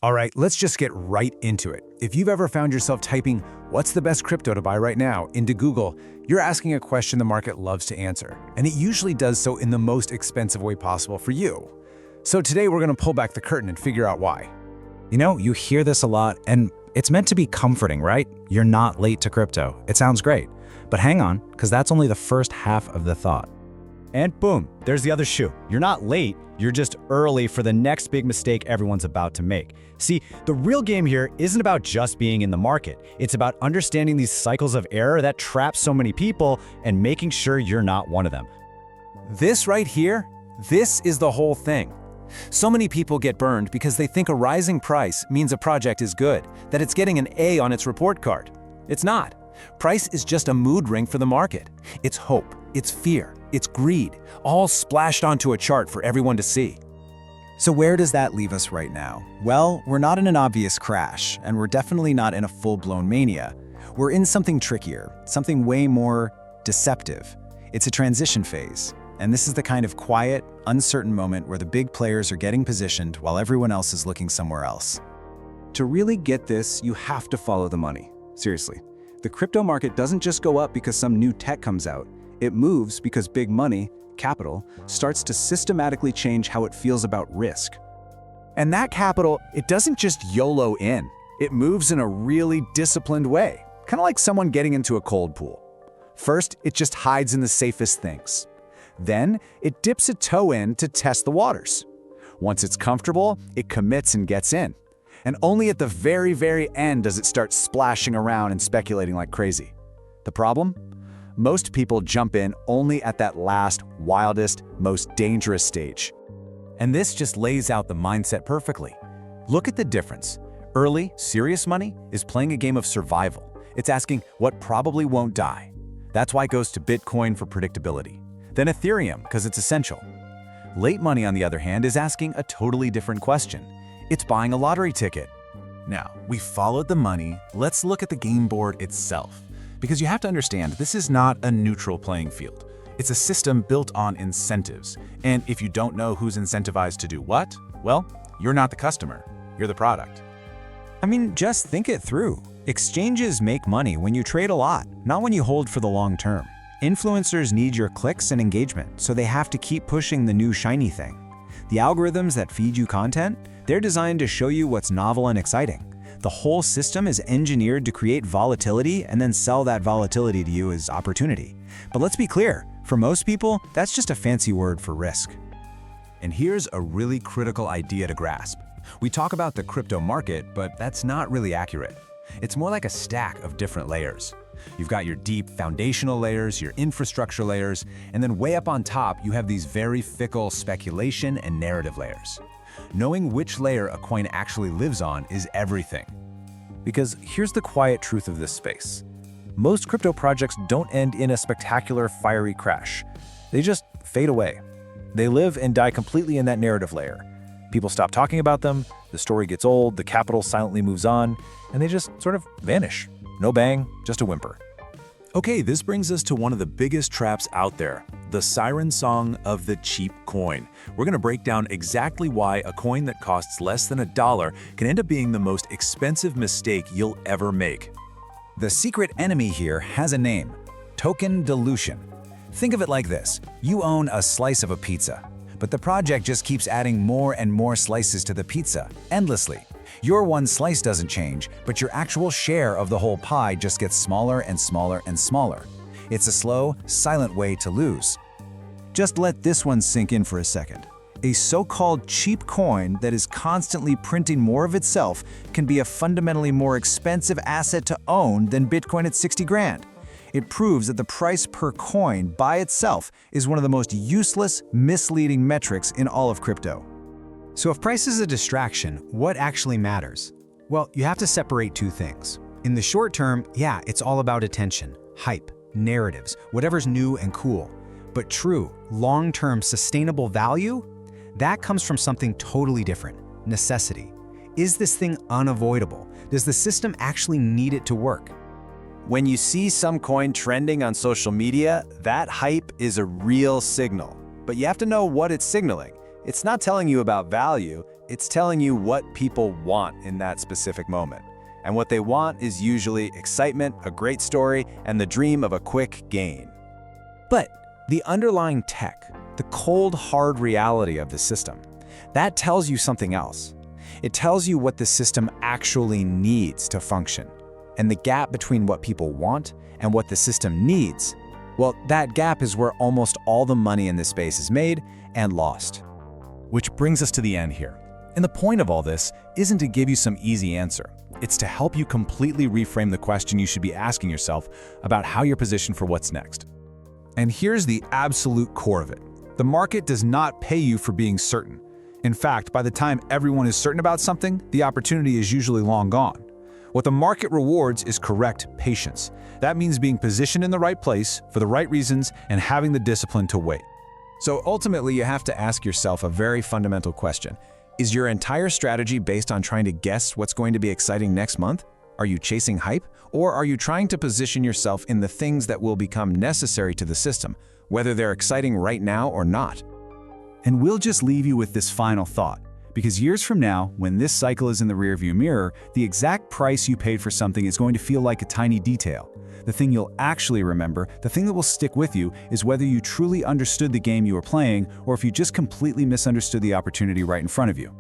All right, let's just get right into it. If you've ever found yourself typing, "What's the best crypto to buy right now?" into Google, you're asking a question the market loves to answer, and it usually does so in the most expensive way possible for you. So today we're going to pull back the curtain and figure out why. You hear this a lot, and it's meant to be comforting, right? You're not late to crypto. It sounds great. But hang on, because that's only the first half of the thought. And boom, there's the other shoe. You're not late, you're just early for the next big mistake everyone's about to make. See, the real game here isn't about just being in the market. It's about understanding these cycles of error that trap so many people and making sure you're not one of them. This right here, this is the whole thing. So many people get burned because they think a rising price means a project is good, that it's getting an A on its report card. It's not. Price is just a mood ring for the market. It's hope, it's fear, it's greed, all splashed onto a chart for everyone to see. So where does that leave us right now? Well, we're not in an obvious crash, and we're definitely not in a full-blown mania. We're in something trickier, something way more deceptive. It's a transition phase, and this is the kind of quiet, uncertain moment where the big players are getting positioned while everyone else is looking somewhere else. To really get this, you have to follow the money. Seriously. The crypto market doesn't just go up because some new tech comes out. It moves because big money, capital, starts to systematically change how it feels about risk. And that capital, it doesn't just YOLO in. It moves in a really disciplined way, kind of like someone getting into a cold pool. First, it just hides in the safest things. Then, it dips a toe in to test the waters. Once it's comfortable, it commits and gets in. And only at the very, very end does it start splashing around and speculating like crazy. The problem? Most people jump in only at that last, wildest, most dangerous stage. And this just lays out the mindset perfectly. Look at the difference. Early, serious money is playing a game of survival. It's asking what probably won't die. That's why it goes to Bitcoin for predictability. Then Ethereum, because it's essential. Late money, on the other hand, is asking a totally different question. It's buying a lottery ticket. Now, we followed the money. Let's look at the game board itself. Because you have to understand, this is not a neutral playing field. It's a system built on incentives. And if you don't know who's incentivized to do what, well, you're not the customer, you're the product. Just think it through. Exchanges make money when you trade a lot, not when you hold for the long term. Influencers need your clicks and engagement, so they have to keep pushing the new shiny thing. The algorithms that feed you content, they're designed to show you what's novel and exciting. The whole system is engineered to create volatility and then sell that volatility to you as opportunity. But let's be clear, for most people, that's just a fancy word for risk. And here's a really critical idea to grasp. We talk about the crypto market, but that's not really accurate. It's more like a stack of different layers. You've got your deep foundational layers, your infrastructure layers, and then way up on top, you have these very fickle speculation and narrative layers. Knowing which layer a coin actually lives on is everything. Because here's the quiet truth of this space. Most crypto projects don't end in a spectacular, fiery crash. They just fade away. They live and die completely in that narrative layer. People stop talking about them, the story gets old, the capital silently moves on, and they just sort of vanish. No bang, just a whimper. Okay, this brings us to one of the biggest traps out there, the siren song of the cheap coin. We're going to break down exactly why a coin that costs less than $1 can end up being the most expensive mistake you'll ever make. The secret enemy here has a name: token dilution. Think of it like this. You own a slice of a pizza, but the project just keeps adding more and more slices to the pizza, endlessly. Your one slice doesn't change, but your actual share of the whole pie just gets smaller and smaller and smaller. It's a slow, silent way to lose. Just let this one sink in for a second. A so-called cheap coin that is constantly printing more of itself can be a fundamentally more expensive asset to own than Bitcoin at 60 grand. It proves that the price per coin by itself is one of the most useless, misleading metrics in all of crypto. So if price is a distraction, what actually matters? Well, you have to separate two things. In the short term, yeah, it's all about attention, hype, narratives, whatever's new and cool. But true, long-term sustainable value? That comes from something totally different: necessity. Is this thing unavoidable? Does the system actually need it to work? When you see some coin trending on social media, that hype is a real signal. But you have to know what it's signaling. It's not telling you about value, It's telling you what people want in that specific moment. And what they want is usually excitement, a great story, and the dream of a quick gain. But the underlying tech, the cold, hard reality of the system, that tells you something else. It tells you what the system actually needs to function. And the gap between what people want and what the system needs, well, that gap is where almost all the money in this space is made and lost. Which brings us to the end here. And the point of all this isn't to give you some easy answer. It's to help you completely reframe the question you should be asking yourself about how you're positioned for what's next. And here's the absolute core of it. The market does not pay you for being certain. In fact, by the time everyone is certain about something, the opportunity is usually long gone. What the market rewards is correct patience. That means being positioned in the right place for the right reasons and having the discipline to wait. So ultimately, you have to ask yourself a very fundamental question. Is your entire strategy based on trying to guess what's going to be exciting next month? Are you chasing hype? Or are you trying to position yourself in the things that will become necessary to the system, whether they're exciting right now or not? And we'll just leave you with this final thought. Because years from now, when this cycle is in the rearview mirror, the exact price you paid for something is going to feel like a tiny detail. The thing you'll actually remember, the thing that will stick with you, is whether you truly understood the game you were playing or if you just completely misunderstood the opportunity right in front of you.